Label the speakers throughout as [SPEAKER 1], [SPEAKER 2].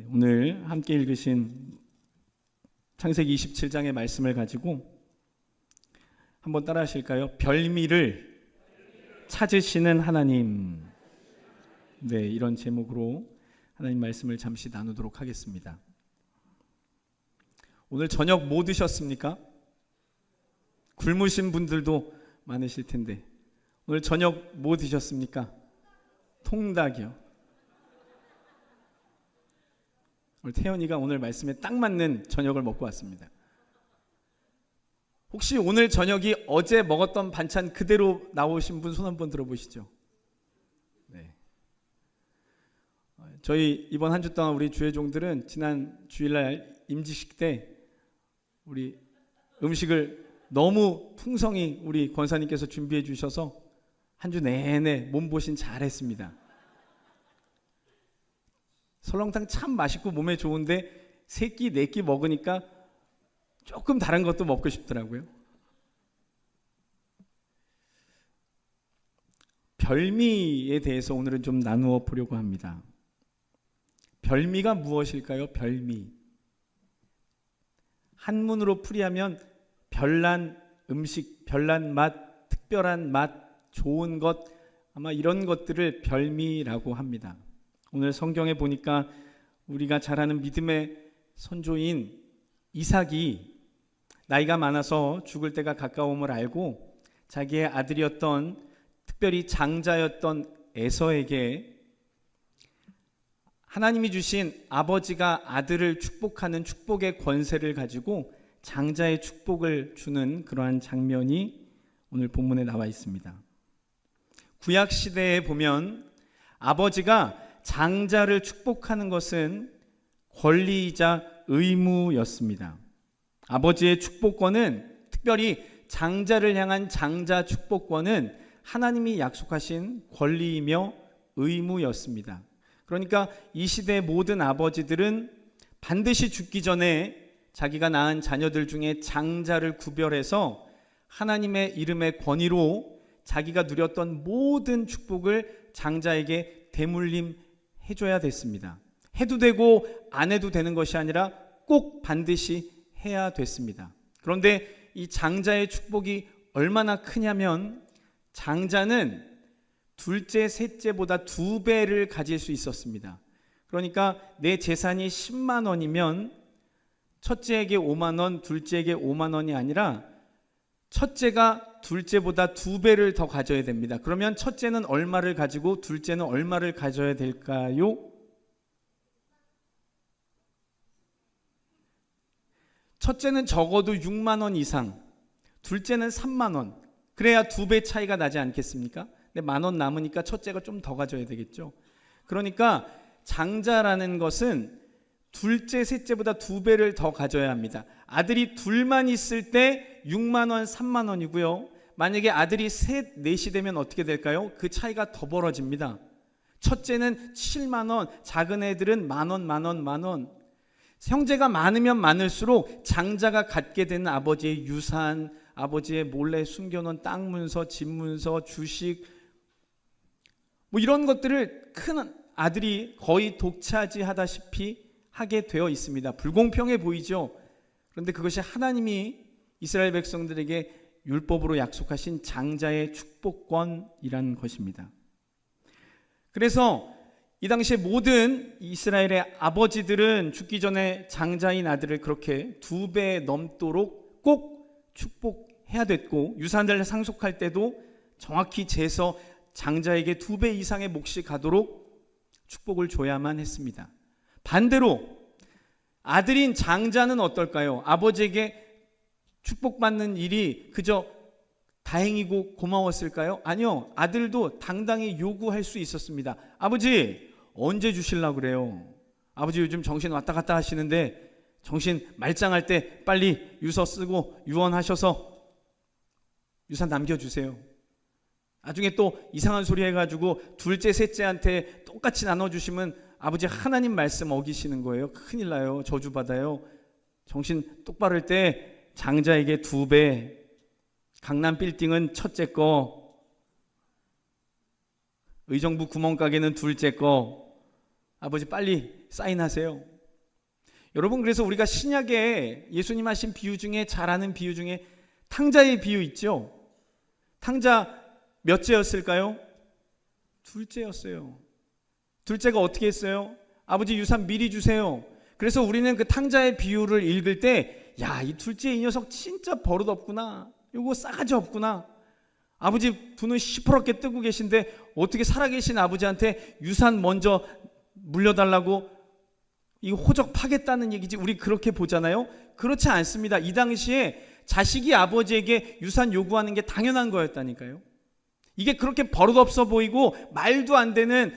[SPEAKER 1] 오늘 함께 읽으신 창세기 27장의 말씀을 가지고 한번 따라 하실까요? 별미를 찾으시는 하나님. 네, 이런 제목으로 하나님 말씀을 잠시 나누도록 하겠습니다. 오늘 저녁 뭐 드셨습니까? 굶으신 분들도 많으실 텐데 오늘 저녁 뭐 드셨습니까? 통닭이요. 오늘 태연이가 오늘 말씀에 딱 맞는 저녁을 먹고 왔습니다. 혹시 오늘 저녁이 어제 먹었던 반찬 그대로 나오신 분 손 한번 들어보시죠. 네. 저희 이번 한 주 동안 우리 주회종들은 지난 주일날 임직식 때 우리 음식을 너무 풍성히 우리 권사님께서 준비해 주셔서 한 주 내내 몸보신 잘했습니다. 설렁탕 참 맛있고 몸에 좋은데 3끼 4끼 먹으니까 조금 다른 것도 먹고 싶더라고요. 별미에 대해서 오늘은 좀 나누어 보려고 합니다. 별미가 무엇일까요? 별미. 한문으로 풀이하면 별난 음식, 별난 맛, 특별한 맛, 좋은 것, 아마 이런 것들을 별미라고 합니다. 오늘 성경에 보니까 우리가 잘 아는 믿음의 선조인 이삭이 나이가 많아서 죽을 때가 가까움을 알고 자기의 아들이었던 특별히 장자였던 에서에게 하나님이 주신 아버지가 아들을 축복하는 축복의 권세를 가지고 장자의 축복을 주는 그러한 장면이 오늘 본문에 나와 있습니다. 구약 시대에 보면 아버지가 장자를 축복하는 것은 권리이자 의무였습니다. 아버지의 축복권은, 특별히 장자를 향한 장자 축복권은 하나님이 약속하신 권리이며 의무였습니다. 그러니까 이 시대의 모든 아버지들은 반드시 죽기 전에 자기가 낳은 자녀들 중에 장자를 구별해서 하나님의 이름의 권위로 자기가 누렸던 모든 축복을 장자에게 대물림 해줘야 됐습니다. 해도 되고 안 해도 되는 것이 아니라 꼭 반드시 해야 됐습니다. 그런데 이 장자의 축복이 얼마나 크냐면 장자는 둘째, 셋째보다 2배를 가질 수 있었습니다. 그러니까 내 재산이 10만 원이면 첫째에게 5만 원, 둘째에게 5만 원이 아니라 첫째가 둘째보다 2배를 더 가져야 됩니다. 그러면 첫째는 얼마를 가지고 둘째는 얼마를 가져야 될까요? 첫째는 적어도 6만 원 이상, 둘째는 3만 원. 그래야 2배 차이가 나지 않겠습니까? 근데 1만 원 남으니까 첫째가 좀 더 가져야 되겠죠. 그러니까 장자라는 것은 둘째, 셋째보다 2배를 더 가져야 합니다. 아들이 둘만 있을 때 6만 원, 3만 원이고요. 만약에 아들이 셋, 넷이 되면 어떻게 될까요? 그 차이가 더 벌어집니다. 첫째는 7만 원, 작은 애들은 만 원, 만 원, 만 원. 형제가 많으면 많을수록 장자가 갖게 되는 아버지의 유산, 아버지의 몰래 숨겨놓은 땅 문서, 집 문서, 주식, 뭐 이런 것들을 큰 아들이 거의 독차지하다시피 하게 되어 있습니다. 불공평해 보이죠? 그런데 그것이 하나님이 이스라엘 백성들에게 율법으로 약속하신 장자의 축복권이라는 것입니다. 그래서 이 당시에 모든 이스라엘의 아버지들은 죽기 전에 장자인 아들을 그렇게 2배 넘도록 꼭 축복해야 됐고, 유산을 상속할 때도 정확히 재서 장자에게 2배 이상의 몫이 가도록 축복을 줘야만 했습니다. 반대로 아들인 장자는 어떨까요? 아버지에게 축복받는 일이 그저 다행이고 고마웠을까요? 아니요. 아들도 당당히 요구할 수 있었습니다. 아버지, 언제 주시려고 그래요? 아버지 요즘 정신 왔다 갔다 하시는데 정신 말짱할 때 빨리 유서 쓰고 유언하셔서 유산 남겨주세요. 나중에 또 이상한 소리 해가지고 둘째, 셋째한테 똑같이 나눠주시면 아버지 하나님 말씀 어기시는 거예요. 큰일 나요. 저주받아요. 정신 똑바를 할 때 장자에게 2배, 강남 빌딩은 첫째 거, 의정부 구멍가게는 둘째 거, 아버지 빨리 사인하세요. 여러분, 그래서 우리가 신약에 예수님 하신 비유 중에 잘 아는 비유 중에 탕자의 비유 있죠. 탕자 몇째였을까요? 둘째였어요. 둘째가 어떻게 했어요? 아버지 유산 미리 주세요. 그래서 우리는 그 탕자의 비유를 읽을 때, 야, 이 둘째 이 녀석 진짜 버릇 없구나, 요거 싸가지 없구나, 아버지 분은 시퍼렇게 뜨고 계신데 어떻게 살아계신 아버지한테 유산 먼저 물려달라고 이 호적파겠다는 얘기지, 우리 그렇게 보잖아요. 그렇지 않습니다. 이 당시에 자식이 아버지에게 유산 요구하는 게 당연한 거였다니까요. 이게 그렇게 버릇없어 보이고 말도 안 되는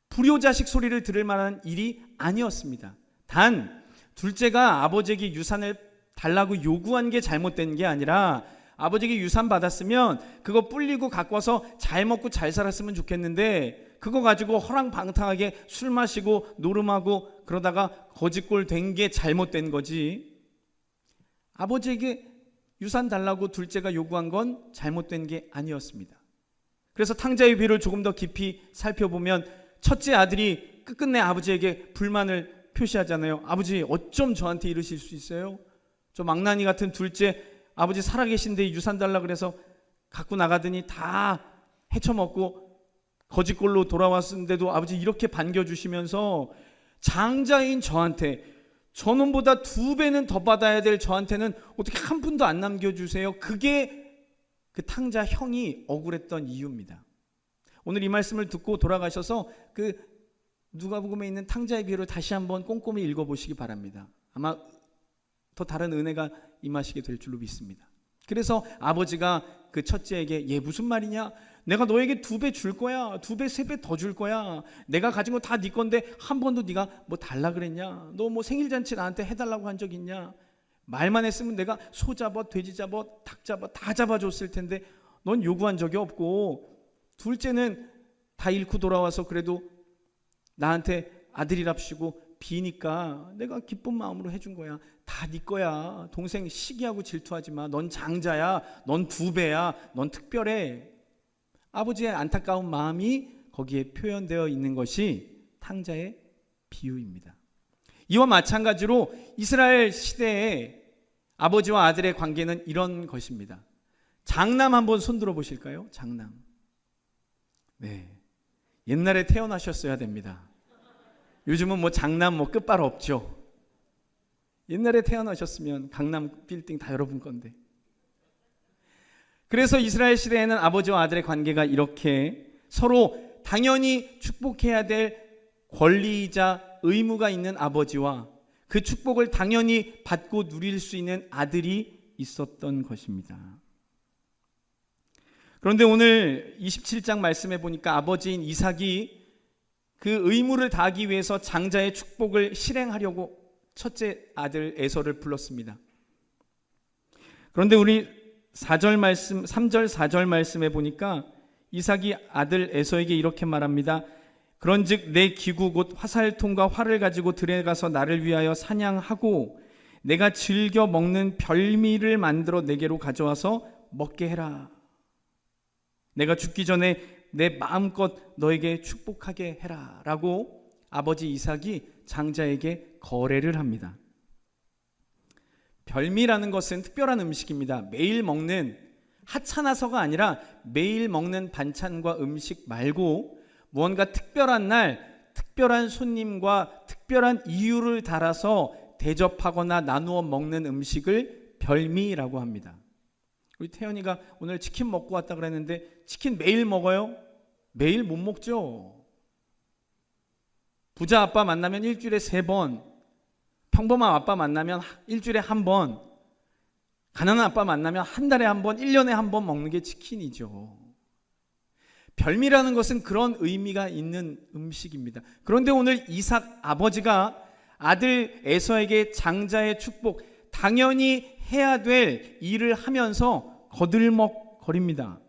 [SPEAKER 1] 불효자식 소리를 들을 만한 일이 아니었습니다. 단 둘째가 아버지에게 유산을 달라고 요구한 게 잘못된 게 아니라, 아버지에게 유산 받았으면 그거 불리고 갖고 와서 잘 먹고 잘 살았으면 좋겠는데, 그거 가지고 허랑방탕하게 술 마시고 노름하고 그러다가 거지꼴 된 게 잘못된 거지, 아버지에게 유산 달라고 둘째가 요구한 건 잘못된 게 아니었습니다. 그래서 탕자의 비유를 조금 더 깊이 살펴보면 첫째 아들이 끝끝내 아버지에게 불만을 표시하잖아요. 아버지 어쩜 저한테 이러실 수 있어요? 저 망나니 같은 둘째, 아버지 살아계신데 유산 달라 그래서 갖고 나가더니 다 헤쳐먹고 거지꼴로 돌아왔는데도 아버지 이렇게 반겨주시면서 장자인 저한테, 저놈보다 2배는 더 받아야 될 저한테는 어떻게 한 푼도 안 남겨주세요? 그게 그 탕자 형이 억울했던 이유입니다. 오늘 이 말씀을 듣고 돌아가셔서 그 누가복음에 있는 탕자의 비유를 다시 한번 꼼꼼히 읽어보시기 바랍니다. 아마 더 다른 은혜가 임하시게 될 줄로 믿습니다. 그래서 아버지가 그 첫째에게, 얘 무슨 말이냐? 내가 너에게 2배 줄 거야. 2배, 3배 더 줄 거야. 내가 가진 거 다 네 건데 한 번도 네가 뭐 달라 그랬냐? 너 뭐 생일잔치 나한테 해달라고 한 적 있냐? 말만 했으면 내가 소 잡아, 돼지 잡아, 닭 잡아 다 잡아줬을 텐데 넌 요구한 적이 없고, 둘째는 다 잃고 돌아와서 그래도 나한테 아들이랍시고 비니까 내가 기쁜 마음으로 해준 거야. 다 네 거야. 동생 시기하고 질투하지 마. 넌 장자야. 넌 2배야. 넌 특별해. 아버지의 안타까운 마음이 거기에 표현되어 있는 것이 탕자의 비유입니다. 이와 마찬가지로 이스라엘 시대에 아버지와 아들의 관계는 이런 것입니다. 장남 한번 손들어 보실까요? 장남. 네, 옛날에 태어나셨어야 됩니다. 요즘은 뭐 장남 뭐 끝발 없죠. 옛날에 태어나셨으면 강남 빌딩 다 여러분 건데. 그래서 이스라엘 시대에는 아버지와 아들의 관계가 이렇게 서로 당연히 축복해야 될 권리이자 의무가 있는 아버지와 그 축복을 당연히 받고 누릴 수 있는 아들이 있었던 것입니다. 그런데 오늘 27장 말씀해 보니까 아버지인 이삭이 그 의무를 다하기 위해서 장자의 축복을 실행하려고 첫째 아들 에서를 불렀습니다. 그런데 우리 4절 말씀, 3절 4절 말씀에 보니까 이삭이 아들 에서에게 이렇게 말합니다. 그런즉 내 기구 곧 화살통과 활을 가지고 들에 가서 나를 위하여 사냥하고 내가 즐겨 먹는 별미를 만들어 내게로 가져와서 먹게 해라. 내가 죽기 전에 내 마음껏 너에게 축복하게 해라 라고 아버지 이삭이 장자에게 거래를 합니다. 별미라는 것은 특별한 음식입니다. 매일 먹는 하찮아서가 아니라 매일 먹는 반찬과 음식 말고 무언가 특별한 날 특별한 손님과 특별한 이유를 달아서 대접하거나 나누어 먹는 음식을 별미라고 합니다. 우리 태연이가 오늘 치킨 먹고 왔다 그랬는데 치킨 매일 먹어요? 매일 못 먹죠. 부자 아빠 만나면 일주일에 3번, 평범한 아빠 만나면 일주일에 1번, 가난한 아빠 만나면 한 달에 1번, 1년에 1번 먹는 게 치킨이죠. 별미라는 것은 그런 의미가 있는 음식입니다. 그런데 오늘 이삭 아버지가 아들 에서에게 장자의 축복, 당연히 해야 될 일을 하면서 거들먹거립니다.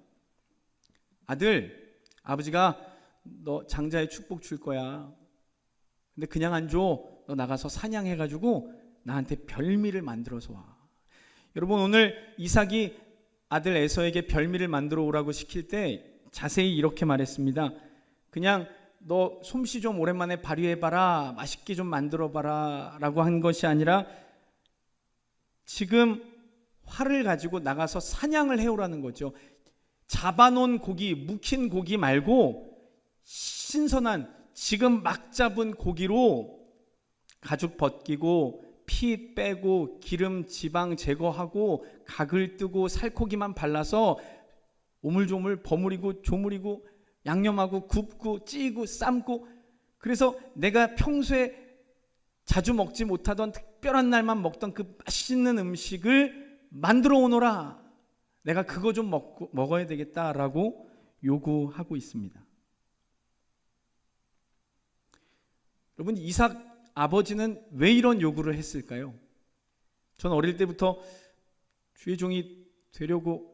[SPEAKER 1] 아들, 아버지가 너 장자의 축복 줄 거야. 근데 그냥 안 줘. 너 나가서 사냥해가지고 나한테 별미를 만들어서 와. 여러분, 오늘 이삭이 아들 에서에게 별미를 만들어 오라고 시킬 때 자세히 이렇게 말했습니다. 그냥 너 솜씨 좀 오랜만에 발휘해봐라, 맛있게 좀 만들어봐라 라고 한 것이 아니라 지금 활을 가지고 나가서 사냥을 해오라는 거죠. 잡아놓은 고기, 묵힌 고기 말고 신선한 지금 막 잡은 고기로 가죽 벗기고 피 빼고 기름 지방 제거하고 각을 뜨고 살코기만 발라서 오물조물 버무리고 조무리고 양념하고 굽고 찌고 삶고, 그래서 내가 평소에 자주 먹지 못하던 특별한 날만 먹던 그 맛있는 음식을 만들어 오너라, 내가 그거 좀 먹어야 되겠다라고 요구하고 있습니다. 여러분, 이삭 아버지는 왜 이런 요구를 했을까요? 저는 어릴 때부터 주의 종이 되려고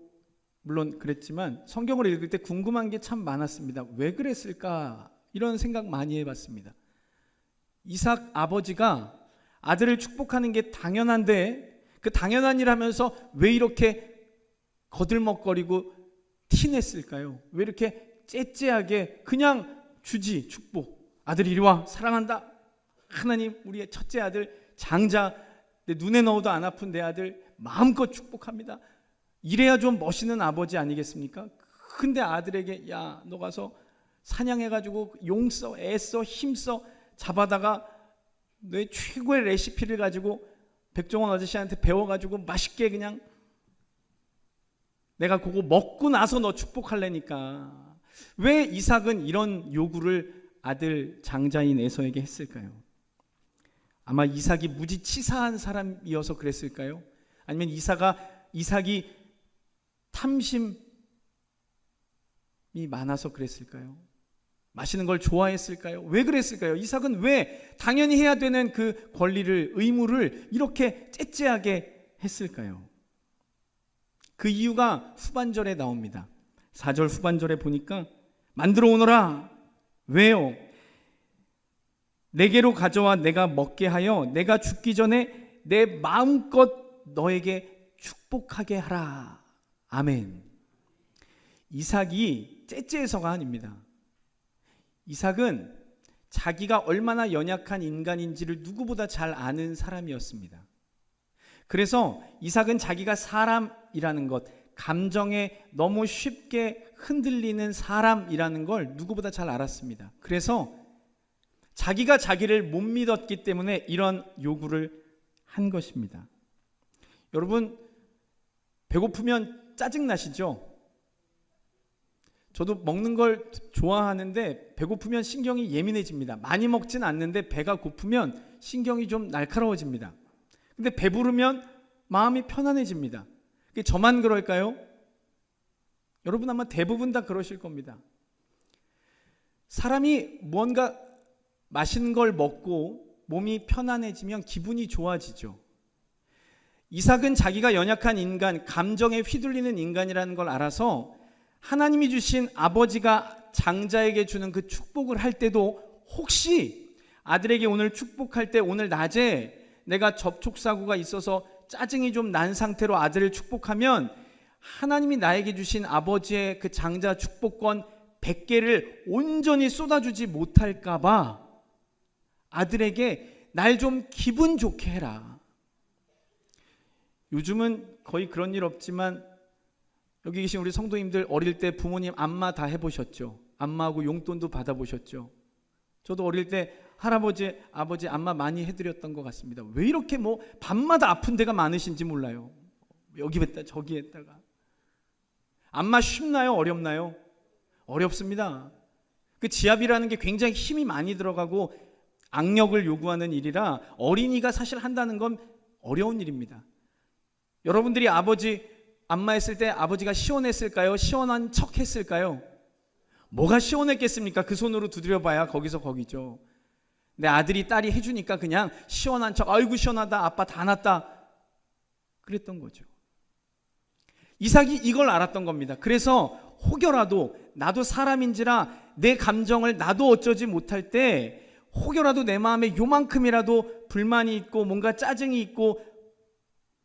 [SPEAKER 1] 물론 그랬지만 성경을 읽을 때 궁금한 게 참 많았습니다. 왜 그랬을까? 이런 생각 많이 해봤습니다. 이삭 아버지가 아들을 축복하는 게 당연한데 그 당연한 일 하면서 왜 이렇게 거들먹거리고 티냈을까요? 왜 이렇게 째째하게 그냥 주지, 축복. 아들 이리 와, 사랑한다. 하나님, 우리의 첫째 아들 장자, 내 눈에 넣어도 안 아픈 내 아들 마음껏 축복합니다. 이래야 좀 멋있는 아버지 아니겠습니까? 근데 아들에게 야, 너 가서 사냥해가지고 용써, 애써, 힘써 잡아다가 너의 최고의 레시피를 가지고 백종원 아저씨한테 배워가지고 맛있게 그냥 내가 그거 먹고 나서 너 축복할래니까. 왜 이삭은 이런 요구를 아들 장자인 에서에게 했을까요? 아마 이삭이 무지 치사한 사람이어서 그랬을까요? 아니면 이삭이 탐심이 많아서 그랬을까요? 마시는 걸 좋아했을까요? 왜 그랬을까요? 이삭은 왜 당연히 해야 되는 그 권리를, 의무를 이렇게 째째하게 했을까요? 그 이유가 후반절에 나옵니다. 4절 후반절에 보니까 만들어 오너라. 왜요? 내게로 가져와 내가 먹게 하여 내가 죽기 전에 내 마음껏 너에게 축복하게 하라. 아멘. 이삭이 째째해서가 아닙니다. 이삭은 자기가 얼마나 연약한 인간인지를 누구보다 잘 아는 사람이었습니다. 그래서 이삭은 자기가 사람이라는 것, 감정에 너무 쉽게 흔들리는 사람이라는 걸 누구보다 잘 알았습니다. 그래서 자기가 자기를 못 믿었기 때문에 이런 요구를 한 것입니다. 여러분, 배고프면 짜증나시죠? 저도 먹는 걸 좋아하는데 배고프면 신경이 예민해집니다. 많이 먹진 않는데 배가 고프면 신경이 좀 날카로워집니다. 근데 배부르면 마음이 편안해집니다. 저만 그럴까요? 여러분 아마 대부분 다 그러실 겁니다. 사람이 무언가 맛있는 걸 먹고 몸이 편안해지면 기분이 좋아지죠. 이삭은 자기가 연약한 인간, 감정에 휘둘리는 인간이라는 걸 알아서 하나님이 주신 아버지가 장자에게 주는 그 축복을 할 때도 혹시 아들에게 오늘 축복할 때 오늘 낮에 내가 접촉사고가 있어서 짜증이 좀 난 상태로 아들을 축복하면 하나님이 나에게 주신 아버지의 그 장자 축복권 100개를 온전히 쏟아주지 못할까 봐 아들에게 날 좀 기분 좋게 해라. 요즘은 거의 그런 일 없지만 여기 계신 우리 성도님들 어릴 때 부모님 안마 다 해보셨죠? 안마하고 용돈도 받아보셨죠? 저도 어릴 때 할아버지, 아버지 안마 많이 해드렸던 것 같습니다. 왜 이렇게 밤마다 아픈 데가 많으신지 몰라요. 여기 했다 저기 했다가. 안마 쉽나요? 어렵나요? 어렵습니다. 그 지압이라는 게 굉장히 힘이 많이 들어가고 악력을 요구하는 일이라 어린이가 사실 한다는 건 어려운 일입니다. 여러분들이 아버지 안마했을 때 아버지가 시원했을까요? 시원한 척 했을까요? 뭐가 시원했겠습니까? 그 손으로 두드려봐야 거기서 거기죠. 내 아들이 딸이 해주니까 그냥 시원한 척, 아이고 시원하다, 아빠 다 났다, 그랬던 거죠. 이삭이 이걸 알았던 겁니다. 그래서 혹여라도 나도 사람인지라 내 감정을 나도 어쩌지 못할 때 혹여라도 내 마음에 요만큼이라도 불만이 있고 뭔가 짜증이 있고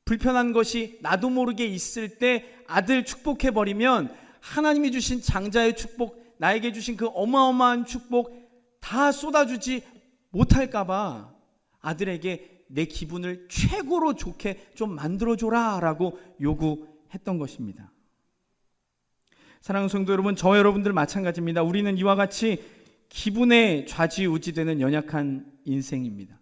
[SPEAKER 1] 불편한 것이 나도 모르게 있을 때 아들 축복해버리면 하나님이 주신 장자의 축복, 나에게 주신 그 어마어마한 축복 다 쏟아주지 못할까봐 아들에게 내 기분을 최고로 좋게 좀 만들어줘라 라고 요구했던 것입니다. 사랑하는 성도 여러분, 저와 여러분들 마찬가지입니다. 우리는 이와 같이 기분에 좌지우지되는 연약한 인생입니다.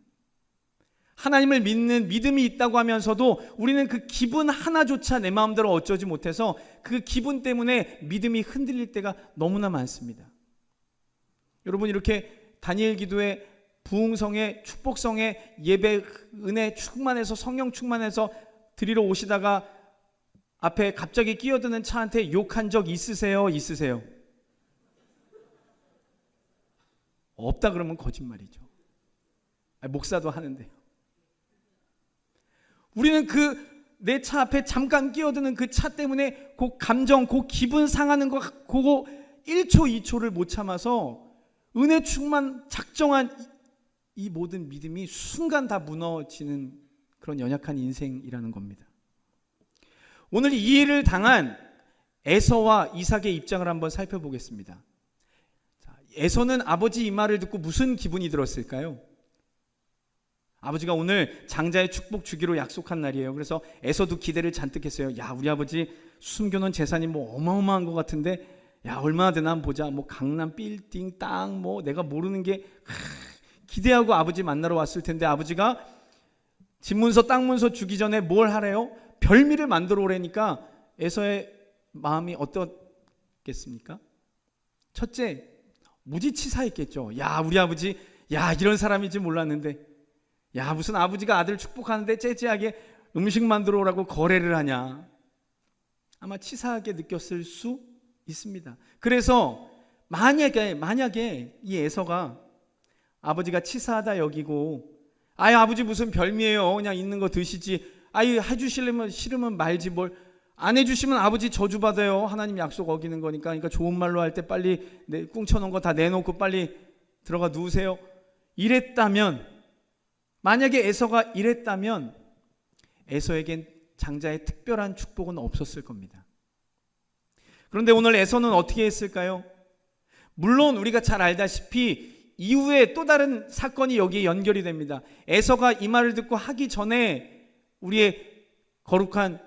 [SPEAKER 1] 하나님을 믿는 믿음이 있다고 하면서도 우리는 그 기분 하나조차 내 마음대로 어쩌지 못해서 그 기분 때문에 믿음이 흔들릴 때가 너무나 많습니다. 여러분, 이렇게 다니엘 기도에 부흥성에 축복성에 예배 은혜 충만해서 성령 충만해서 드리러 오시다가 앞에 갑자기 끼어드는 차한테 욕한 적 있으세요? 있으세요? 없다 그러면 거짓말이죠. 목사도 하는데요. 우리는 그 내 차 앞에 잠깐 끼어드는 그 차 때문에 그 감정, 그 기분 상하는 거 그거 1초 2초를 못 참아서 은혜 충만 작정한 이 모든 믿음이 순간 다 무너지는 그런 연약한 인생이라는 겁니다. 오늘 이 일을 당한 에서와 이삭의 입장을 한번 살펴보겠습니다. 에서는 아버지 이 말을 듣고 무슨 기분이 들었을까요? 아버지가 오늘 장자의 축복 주기로 약속한 날이에요. 그래서 에서도 기대를 잔뜩 했어요. 야, 우리 아버지 숨겨놓은 재산이 뭐 어마어마한 것 같은데, 야, 얼마나 되나 한번 보자. 뭐 강남 빌딩 땅 뭐 내가 모르는 게 기대하고 아버지 만나러 왔을 텐데, 아버지가 집문서 땅문서 주기 전에 뭘 하래요? 별미를 만들어 오래니까 에서의 마음이 어떻겠습니까? 첫째, 무지 치사했겠죠. 야, 우리 아버지, 야, 이런 사람인지 몰랐는데, 야, 무슨 아버지가 아들 축복하는데 째째하게 음식 만들어 오라고 거래를 하냐. 아마 치사하게 느꼈을 수 있습니다. 그래서 만약에 이 에서가 아버지가 치사하다 여기고, 아이, 아버지 무슨 별미예요, 그냥 있는 거 드시지, 아이, 해주시려면 싫으면 말지, 뭘 안 해주시면 아버지 저주받아요, 하나님 약속 어기는 거니까. 그러니까 좋은 말로 할 때 빨리 꿍쳐놓은 거 다 내놓고 빨리 들어가 누우세요, 이랬다면, 만약에 에서가 이랬다면 에서에겐 장자의 특별한 축복은 없었을 겁니다. 그런데 오늘 에서는 어떻게 했을까요? 물론 우리가 잘 알다시피 이후에 또 다른 사건이 여기에 연결이 됩니다. 에서가 이 말을 듣고 하기 전에 우리의 거룩한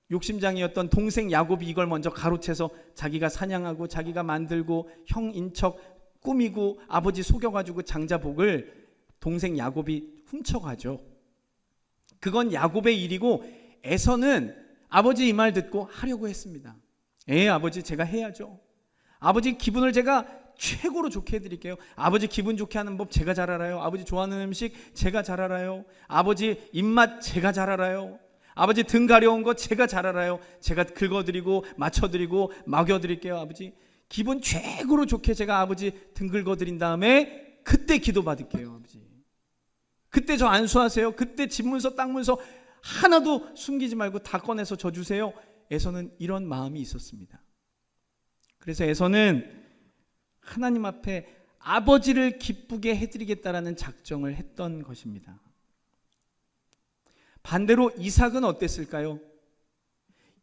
[SPEAKER 1] 욕심장이었던 동생 야곱이 이걸 먼저 가로채서 자기가 사냥하고 자기가 만들고 형인 척 꾸미고 아버지 속여가지고 장자복을 동생 야곱이 훔쳐가죠. 그건 야곱의 일이고 에서는 아버지 이 말 듣고 하려고 했습니다. 아버지 제가 해야죠. 아버지 기분을 제가 최고로 좋게 해드릴게요. 아버지 기분 좋게 하는 법 제가 잘 알아요. 아버지 좋아하는 음식 제가 잘 알아요. 아버지 입맛 제가 잘 알아요. 아버지 등 가려운 거 제가 잘 알아요. 제가 긁어드리고 맞춰드리고 먹여드릴게요. 아버지 기분 최고로 좋게 제가 아버지 등 긁어드린 다음에 그때 기도 받을게요. 아버지 그때 저 안수하세요. 그때 집문서 땅문서 하나도 숨기지 말고 다 꺼내서 저 주세요. 에서는 이런 마음이 있었습니다. 그래서 에서는 하나님 앞에 아버지를 기쁘게 해드리겠다라는 작정을 했던 것입니다. 반대로 이삭은 어땠을까요?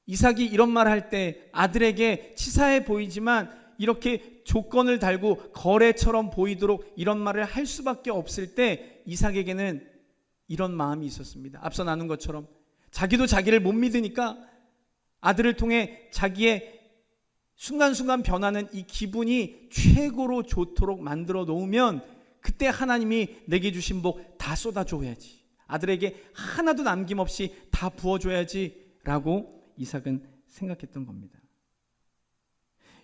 [SPEAKER 1] 이삭이 이런 말 할 때 아들에게 치사해 보이지만 이렇게 조건을 달고 거래처럼 보이도록 이런 말을 할 수밖에 없을 때 이삭에게는 이런 마음이 있었습니다. 앞서 나눈 것처럼 자기도 자기를 못 믿으니까 아들을 통해 자기의 순간순간 변하는 이 기분이 최고로 좋도록 만들어 놓으면 그때 하나님이 내게 주신 복 다 쏟아줘야지, 아들에게 하나도 남김없이 다 부어줘야지 라고 이삭은 생각했던 겁니다.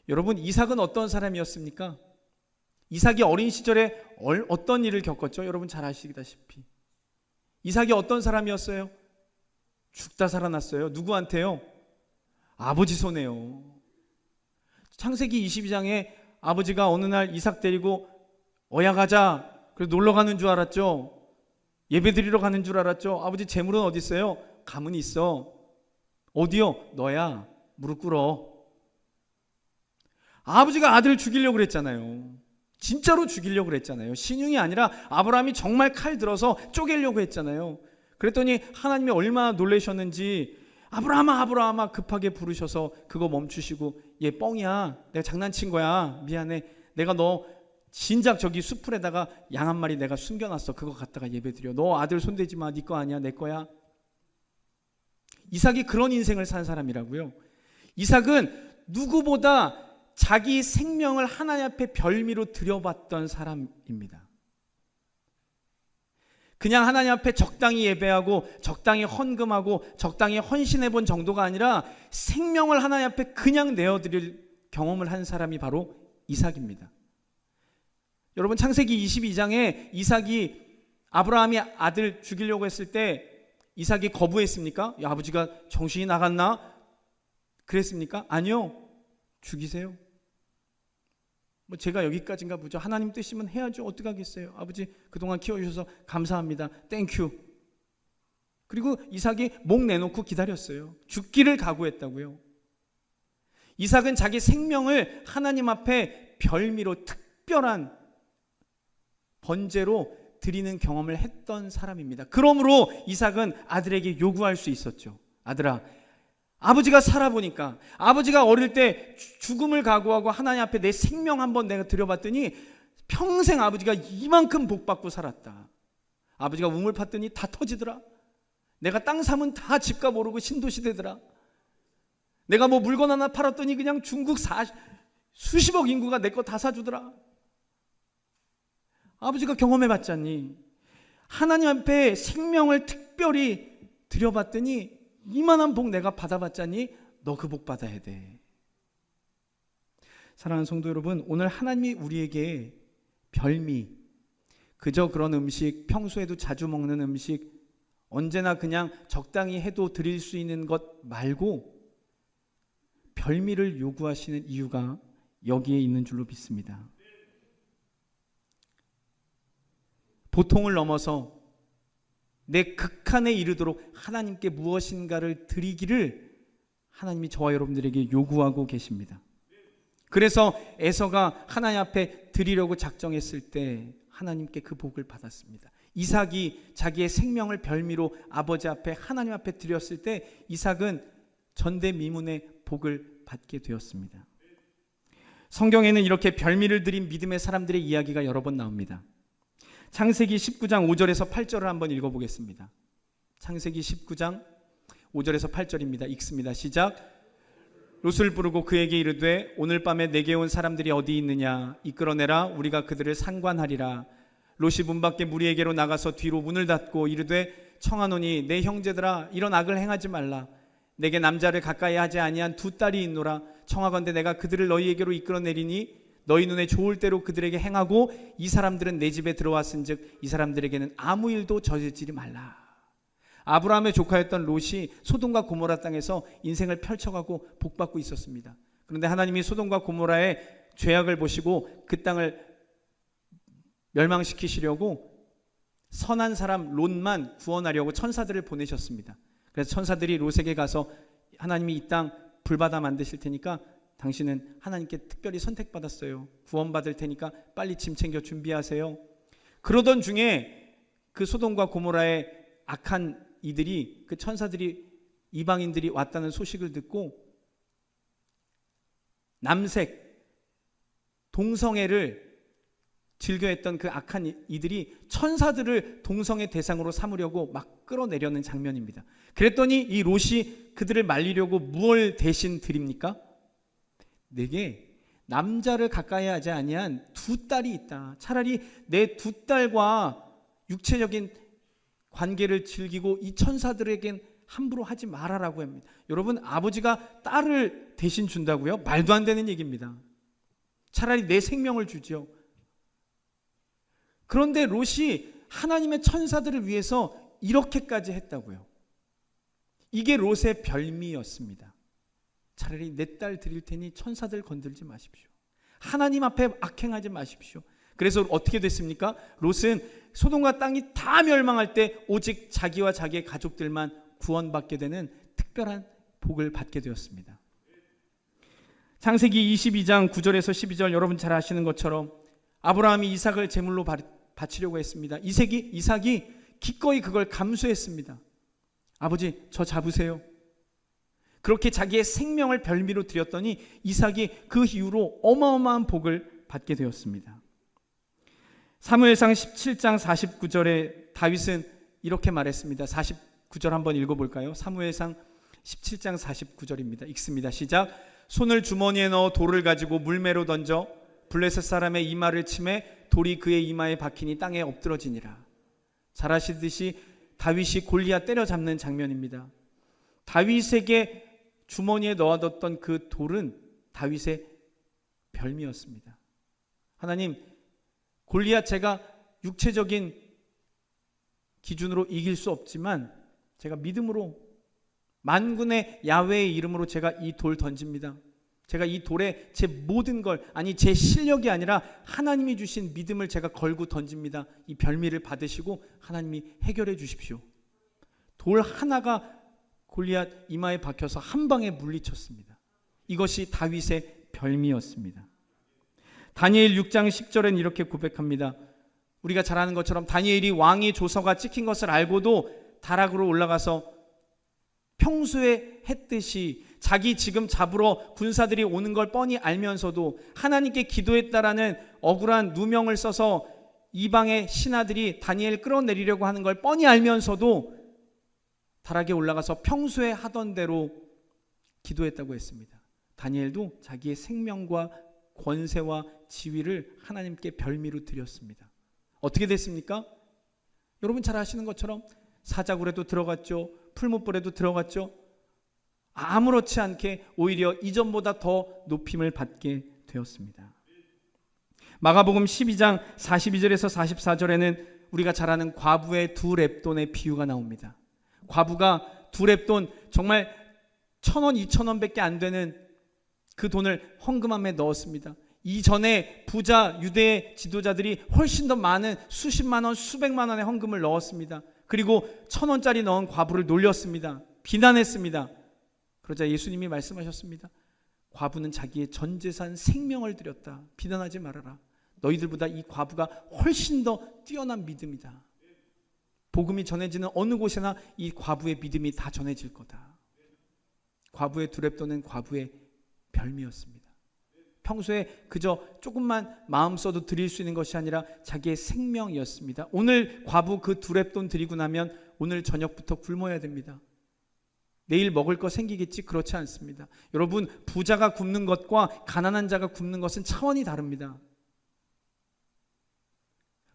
[SPEAKER 1] 여러분, 이삭은 어떤 사람이었습니까? 이삭이 어린 시절에 어떤 일을 겪었죠? 여러분 잘 아시다시피 이삭이 어떤 사람이었어요? 죽다 살아났어요. 누구한테요? 아버지 손에요. 창세기 22장에 아버지가 어느 날 이삭 데리고 어야 가자, 그래서 놀러 가는 줄 알았죠. 예배 드리러 가는 줄 알았죠. 아버지 재물은 어디 있어요? 가문이 있어. 어디요? 너야. 무릎 꿇어. 아버지가 아들을 죽이려고 그랬잖아요. 진짜로 죽이려고 그랬잖아요. 신용이 아니라 아브라함이 정말 칼 들어서 쪼개려고 했잖아요. 그랬더니 하나님이 얼마나 놀라셨는지 아브라함아 아브라함아 급하게 부르셔서 그거 멈추시고 얘 뻥이야, 내가 장난친 거야, 미안해, 내가 너 진작 저기 숲풀에다가 양 한 마리 내가 숨겨놨어. 그거 갖다가 예배드려. 너 아들 손대지 마. 네 거 아니야. 내 거야. 이삭이 그런 인생을 산 사람이라고요. 이삭은 누구보다 자기 생명을 하나님 앞에 별미로 드려봤던 사람입니다. 그냥 하나님 앞에 적당히 예배하고 적당히 헌금하고 적당히 헌신해 본 정도가 아니라 생명을 하나님 앞에 그냥 내어드릴 경험을 한 사람이 바로 이삭입니다. 여러분, 창세기 22장에 이삭이 아브라함이 아들 죽이려고 했을 때 이삭이 거부했습니까? 야, 아버지가 정신이 나갔나? 그랬습니까? 아니요. 죽이세요. 뭐 제가 여기까지인가 보죠. 하나님 뜻이면 해야죠. 어떡하겠어요. 아버지 그동안 키워주셔서 감사합니다. 땡큐. 그리고 이삭이 목 내놓고 기다렸어요. 죽기를 각오했다고요. 이삭은 자기 생명을 하나님 앞에 별미로 특별한 번제로 드리는 경험을 했던 사람입니다. 그러므로 이삭은 아들에게 요구할 수 있었죠. 아들아, 아버지가 살아보니까 아버지가 어릴 때 죽음을 각오하고 하나님 앞에 내 생명 한번 내가 드려봤더니 평생 아버지가 이만큼 복받고 살았다. 아버지가 우물 팠더니 다 터지더라. 내가 땅 사면 다 집값 오르고 신도시 되더라. 내가 뭐 물건 하나 팔았더니 그냥 중국 수십억 인구가 내 거 다 사주더라. 아버지가 경험해봤잖니. 하나님 앞에 생명을 특별히 드려봤더니 이만한 복 내가 받아봤자니 너 그 복 받아야 돼. 사랑하는 성도 여러분, 오늘 하나님이 우리에게 별미, 그저 그런 음식, 평소에도 자주 먹는 음식, 언제나 그냥 적당히 해도 드릴 수 있는 것 말고 별미를 요구하시는 이유가 여기에 있는 줄로 믿습니다. 보통을 넘어서 내 극한에 이르도록 하나님께 무엇인가를 드리기를 하나님이 저와 여러분들에게 요구하고 계십니다. 그래서 에서가 하나님 앞에 드리려고 작정했을 때 하나님께 그 복을 받았습니다. 이삭이 자기의 생명을 별미로 아버지 앞에 하나님 앞에 드렸을 때 이삭은 전대미문의 복을 받게 되었습니다. 성경에는 이렇게 별미를 드린 믿음의 사람들의 이야기가 여러 번 나옵니다. 창세기 19장 5절에서 8절을 한번 읽어보겠습니다. 창세기 19장 5절에서 8절입니다. 읽습니다. 시작. 롯을 부르고 그에게 이르되 오늘 밤에 내게 온 사람들이 어디 있느냐 이끌어내라 우리가 그들을 상관하리라. 롯이 문 밖에 무리에게로 나가서 뒤로 문을 닫고 이르되 청하노니 내 형제들아 이런 악을 행하지 말라. 내게 남자를 가까이 하지 아니한 두 딸이 있노라. 청하건대 내가 그들을 너희에게로 이끌어내리니 너희 눈에 좋을 대로 그들에게 행하고 이 사람들은 내 집에 들어왔은즉 이 사람들에게는 아무 일도 저질지리 말라. 아브라함의 조카였던 롯이 소돔과 고모라 땅에서 인생을 펼쳐가고 복받고 있었습니다. 그런데 하나님이 소돔과 고모라의 죄악을 보시고 그 땅을 멸망시키시려고 선한 사람 롯만 구원하려고 천사들을 보내셨습니다. 그래서 천사들이 롯에게 가서 하나님이 이 땅 불바다 만드실 테니까 당신은 하나님께 특별히 선택받았어요. 구원받을 테니까 빨리 짐 챙겨 준비하세요. 그러던 중에 그 소돔과 고모라의 악한 이들이 그 천사들이 이방인들이 왔다는 소식을 듣고 남색 동성애를 즐겨했던 그 악한 이들이 천사들을 동성애 대상으로 삼으려고 막 끌어내려는 장면입니다. 그랬더니 이 롯이 그들을 말리려고 무엇을 대신 드립니까? 내게 남자를 가까이 하지 아니한 두 딸이 있다. 차라리 내 두 딸과 육체적인 관계를 즐기고 이 천사들에겐 함부로 하지 말아라고 합니다. 여러분, 아버지가 딸을 대신 준다고요? 말도 안 되는 얘기입니다. 차라리 내 생명을 주죠. 그런데 롯이 하나님의 천사들을 위해서 이렇게까지 했다고요. 이게 롯의 별미였습니다. 차라리 내 딸 드릴 테니 천사들 건들지 마십시오. 하나님 앞에 악행하지 마십시오. 그래서 어떻게 됐습니까? 롯은 소돔과 땅이 다 멸망할 때 오직 자기와 자기의 가족들만 구원받게 되는 특별한 복을 받게 되었습니다. 창세기 22장 9절에서 12절 여러분 잘 아시는 것처럼 아브라함이 이삭을 제물로 바치려고 했습니다. 이삭이 기꺼이 그걸 감수했습니다. 아버지, 저 잡으세요. 그렇게 자기의 생명을 별미로 드렸더니 이삭이 그 이후로 어마어마한 복을 받게 되었습니다. 사무엘상 17장 49절에 다윗은 이렇게 말했습니다. 49절 한번 읽어볼까요? 사무엘상 17장 49절입니다. 읽습니다. 시작. 손을 주머니에 넣어 돌을 가지고 물매로 던져 블레셋 사람의 이마를 치매 돌이 그의 이마에 박히니 땅에 엎드러지니라. 잘 아시듯이 다윗이 골리앗 때려잡는 장면입니다. 다윗에게 주머니에 넣어뒀던 그 돌은 다윗의 별미였습니다. 하나님, 골리앗 제가 육체적인 기준으로 이길 수 없지만 제가 믿음으로 만군의 야훼의 이름으로 제가 이 돌 던집니다. 제가 이 돌에 제 모든 걸, 아니 제 실력이 아니라 하나님이 주신 믿음을 제가 걸고 던집니다. 이 별미를 받으시고 하나님이 해결해 주십시오. 돌 하나가 골리앗 이마에 박혀서 한 방에 물리쳤습니다. 이것이 다윗의 별미였습니다. 다니엘 6장 10절엔 이렇게 고백합니다. 우리가 잘 아는 것처럼 다니엘이 왕의 조서가 찍힌 것을 알고도 다락으로 올라가서 평소에 했듯이 자기 지금 잡으러 군사들이 오는 걸 뻔히 알면서도 하나님께 기도했다라는 억울한 누명을 써서 이방의 신하들이 다니엘 끌어내리려고 하는 걸 뻔히 알면서도 다락에 올라가서 평소에 하던 대로 기도했다고 했습니다. 다니엘도 자기의 생명과 권세와 지위를 하나님께 별미로 드렸습니다. 어떻게 됐습니까? 여러분 잘 아시는 것처럼 사자굴에도 들어갔죠. 풀무불에도 들어갔죠. 아무렇지 않게 오히려 이전보다 더 높임을 받게 되었습니다. 마가복음 12장 42절에서 44절에는 우리가 잘 아는 과부의 두 렙돈의 비유가 나옵니다. 과부가 두 렙돈, 정말 1,000원, 2,000원 밖에 안 되는 그 돈을 헌금함에 넣었습니다. 이전에 부자 유대의 지도자들이 훨씬 더 많은 수십만 원, 수백만 원의 헌금을 넣었습니다. 그리고 1,000원짜리 넣은 과부를 놀렸습니다. 비난했습니다. 그러자 예수님이 말씀하셨습니다. 과부는 자기의 전 재산 생명을 드렸다. 비난하지 말아라. 너희들보다 이 과부가 훨씬 더 뛰어난 믿음이다. 복음이 전해지는 어느 곳에나 이 과부의 믿음이 다 전해질 거다. 과부의 두 렙돈은 과부의 별미였습니다. 평소에 그저 조금만 마음 써도 드릴 수 있는 것이 아니라 자기의 생명이었습니다. 오늘 과부 그 두 렙돈 드리고 나면 오늘 저녁부터 굶어야 됩니다. 내일 먹을 거 생기겠지? 그렇지 않습니다. 여러분, 부자가 굶는 것과 가난한 자가 굶는 것은 차원이 다릅니다.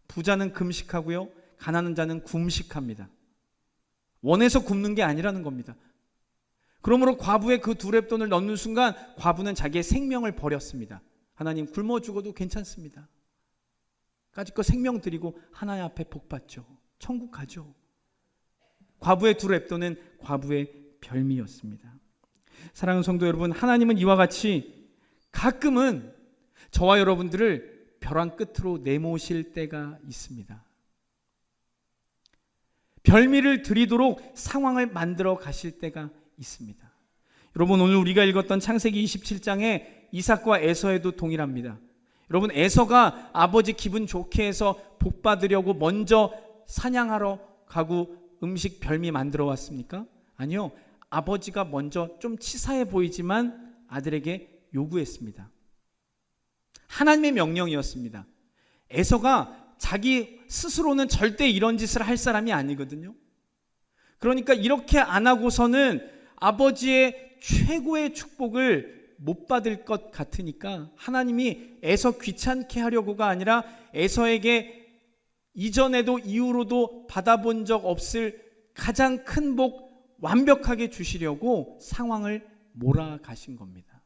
[SPEAKER 1] 부자는 금식하고요, 가난한 자는 굶식합니다. 원해서 굶는 게 아니라는 겁니다. 그러므로 과부의 그 두 렙돈을 넣는 순간 과부는 자기의 생명을 버렸습니다. 하나님, 굶어 죽어도 괜찮습니다. 까짓거 생명 드리고 하나님 앞에 복 받죠. 천국 가죠. 과부의 두 렙돈은 과부의 별미였습니다. 사랑하는 성도 여러분, 하나님은 이와 같이 가끔은 저와 여러분들을 벼랑 끝으로 내모실 때가 있습니다. 별미를 드리도록 상황을 만들어 가실 때가 있습니다. 여러분, 오늘 우리가 읽었던 창세기 27장에 이삭과 에서에도 동일합니다. 여러분, 에서가 아버지 기분 좋게 해서 복 받으려고 먼저 사냥하러 가고 음식 별미 만들어 왔습니까? 아니요. 아버지가 먼저 좀 치사해 보이지만 아들에게 요구했습니다. 하나님의 명령이었습니다. 에서가 자기 스스로는 절대 이런 짓을 할 사람이 아니거든요. 그러니까 이렇게 안 하고서는 아버지의 최고의 축복을 못 받을 것 같으니까 하나님이 에서 귀찮게 하려고가 아니라 에서에게 이전에도 이후로도 받아본 적 없을 가장 큰 복 완벽하게 주시려고 상황을 몰아가신 겁니다.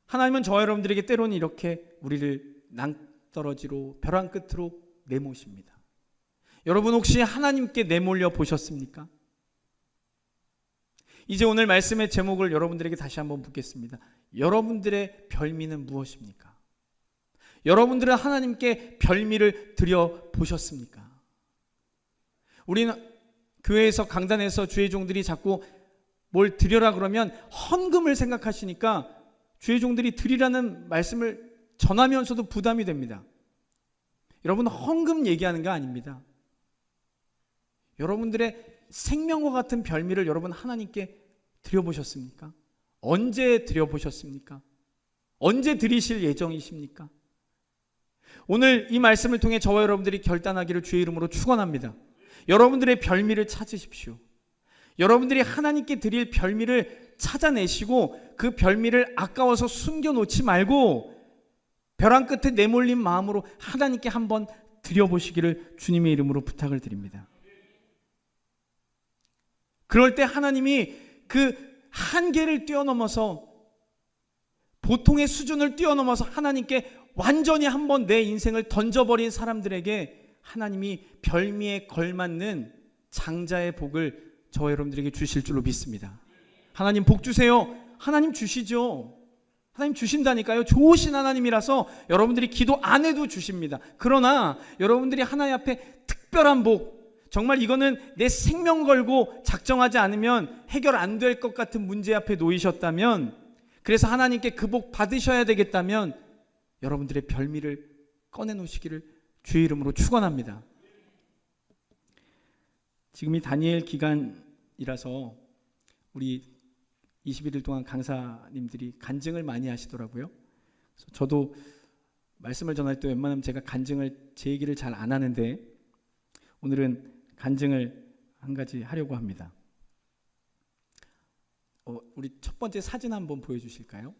[SPEAKER 1] 하나님은 저와 여러분들에게 때로는 이렇게 우리를 낭떠러지로 벼랑 끝으로 내모십니다. 여러분, 혹시 하나님께 내몰려 보셨습니까? 이제 오늘 말씀의 제목을 여러분들에게 다시 한번 묻겠습니다. 여러분들의 별미는 무엇입니까? 여러분들은 하나님께 별미를 드려 보셨습니까? 우리는 교회에서 강단에서 주의 종들이 자꾸 뭘 드려라 그러면 헌금을 생각하시니까 주의 종들이 드리라는 말씀을 전하면서도 부담이 됩니다. 여러분, 헌금 얘기하는 게 아닙니다. 여러분들의 생명과 같은 별미를 여러분 하나님께 드려보셨습니까? 언제 드려보셨습니까? 언제 드리실 예정이십니까? 오늘 이 말씀을 통해 저와 여러분들이 결단하기를 주의 이름으로 축원합니다. 여러분들의 별미를 찾으십시오. 여러분들이 하나님께 드릴 별미를 찾아내시고 그 별미를 아까워서 숨겨놓지 말고 벼랑 끝에 내몰린 마음으로 하나님께 한번 드려보시기를 주님의 이름으로 부탁을 드립니다. 그럴 때 하나님이 그 한계를 뛰어넘어서 보통의 수준을 뛰어넘어서 하나님께 완전히 한번 내 인생을 던져버린 사람들에게 하나님이 별미에 걸맞는 장자의 복을 저와 여러분들에게 주실 줄로 믿습니다. 하나님 복 주세요. 하나님 주시죠. 하나님 주신다니까요. 좋으신 하나님이라서 여러분들이 기도 안 해도 주십니다. 그러나 여러분들이 하나님 앞에 특별한 복, 정말 이거는 내 생명 걸고 작정하지 않으면 해결 안 될 것 같은 문제 앞에 놓이셨다면, 그래서 하나님께 그 복 받으셔야 되겠다면 여러분들의 별미를 꺼내놓으시기를 주의 이름으로 축원합니다. 지금이 다니엘 기간이라서 우리 21일 동안 강사님들이 간증을 많이 하시더라고요. 그래서 저도 말씀을 전할 때 웬만하면 제가 간증을 제 얘기를 잘 안 하는데 오늘은 간증을 한 가지 하려고 합니다. 우리 첫 번째 사진 한번 보여주실까요?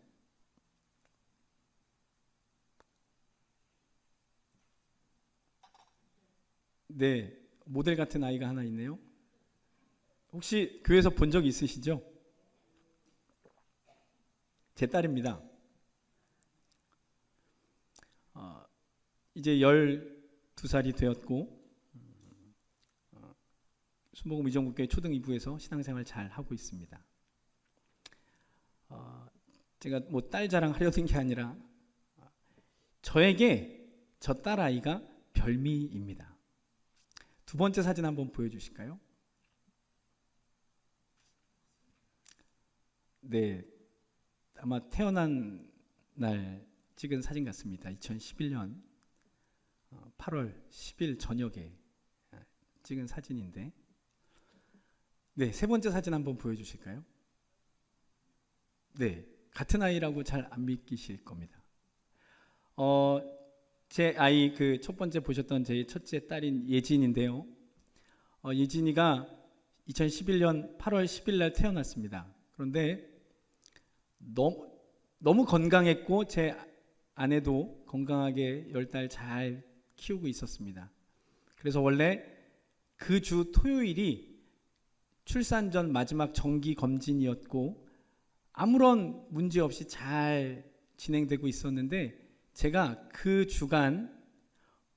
[SPEAKER 1] 네, 모델 같은 아이가 하나 있네요. 혹시 교회에서 본 적 있으시죠? 제 딸입니다. 이제 12살이 되었고 순복음 의정부교회 초등 2부에서 신앙생활 잘 하고 있습니다. 제가 뭐 딸 자랑하려는 게 아니라 저에게 저 딸아이가 별미입니다. 두 번째 사진 한번 보여주실까요? 네, 아마 태어난 날 찍은 사진 같습니다. 2011년 8월 10일 저녁에 찍은 사진인데, 네, 세 번째 사진 한번 보여주실까요? 네, 같은 아이라고 잘 안 믿기실 겁니다. 제 아이 그 첫 번째 보셨던 제 첫째 딸인 예진인데요. 예진이가 2011년 8월 10일 날 태어났습니다. 그런데 너무 건강했고 제 아내도 건강하게 10달 잘 키우고 있었습니다. 그래서 원래 그 주 토요일이 출산 전 마지막 정기 검진이었고 아무런 문제 없이 잘 진행되고 있었는데, 제가 그 주간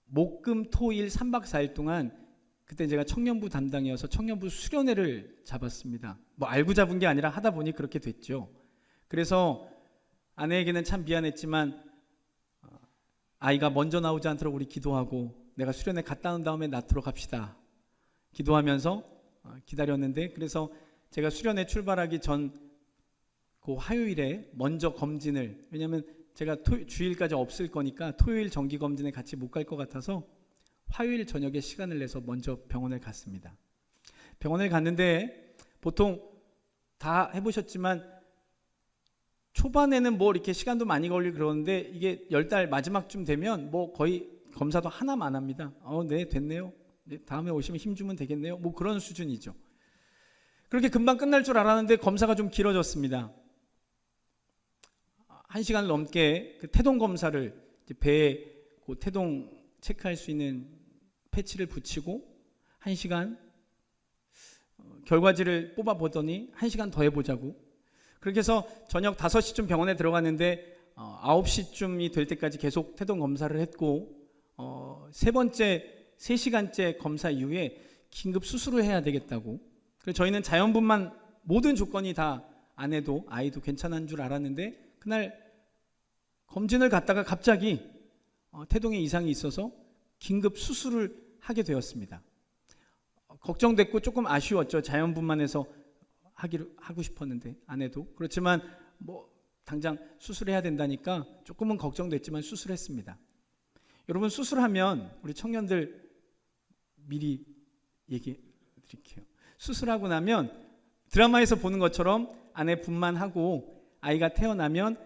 [SPEAKER 1] 목금토일 3박 4일 동안, 그때 제가 청년부 담당이어서 청년부 수련회를 잡았습니다. 뭐 알고 잡은 게 아니라 하다 보니 그렇게 됐죠. 그래서 아내에게는 참 미안했지만 아이가 먼저 나오지 않도록 우리 기도하고 내가 수련회 갔다 온 다음에 낳도록 합시다 기도하면서 기다렸는데, 그래서 제가 수련회 출발하기 전 그 화요일에 먼저 검진을, 왜냐하면 제가 주일까지 없을 거니까 토요일 정기 검진에 같이 못 갈 것 같아서 화요일 저녁에 시간을 내서 먼저 병원을 갔습니다. 병원을 갔는데 보통 다 해보셨지만 초반에는 뭐 이렇게 시간도 많이 걸리고 그러는데 이게 10달 마지막쯤 되면 뭐 거의 검사도 하나만 합니다. 네, 됐네요. 네, 다음에 오시면 힘 주면 되겠네요. 뭐 그런 수준이죠. 그렇게 금방 끝날 줄 알았는데 검사가 좀 길어졌습니다. 1시간 넘게 그 태동 검사를 배에 그 태동 체크할 수 있는 패치를 붙이고 1시간 결과지를 뽑아 보더니 1시간 더 해보자고. 그렇게 해서 저녁 5시쯤 병원에 들어갔는데 9시쯤이 될 때까지 계속 태동 검사를 했고 세 번째 3시간째 검사 이후에 긴급 수술을 해야 되겠다고. 그래서 저희는 자연분만 모든 조건이 다 아내도 아이도 괜찮은 줄 알았는데, 그날 검진을 갔다가 갑자기 태동에 이상이 있어서 긴급 수술을 하게 되었습니다. 걱정됐고 조금 아쉬웠죠. 자연분만해서 하고 싶었는데 아내도. 그렇지만 뭐 당장 수술해야 된다니까 조금은 걱정됐지만 수술했습니다. 여러분, 수술하면 우리 청년들 미리 얘기해 드릴게요. 수술하고 나면 드라마에서 보는 것처럼 아내 분만하고 아이가 태어나면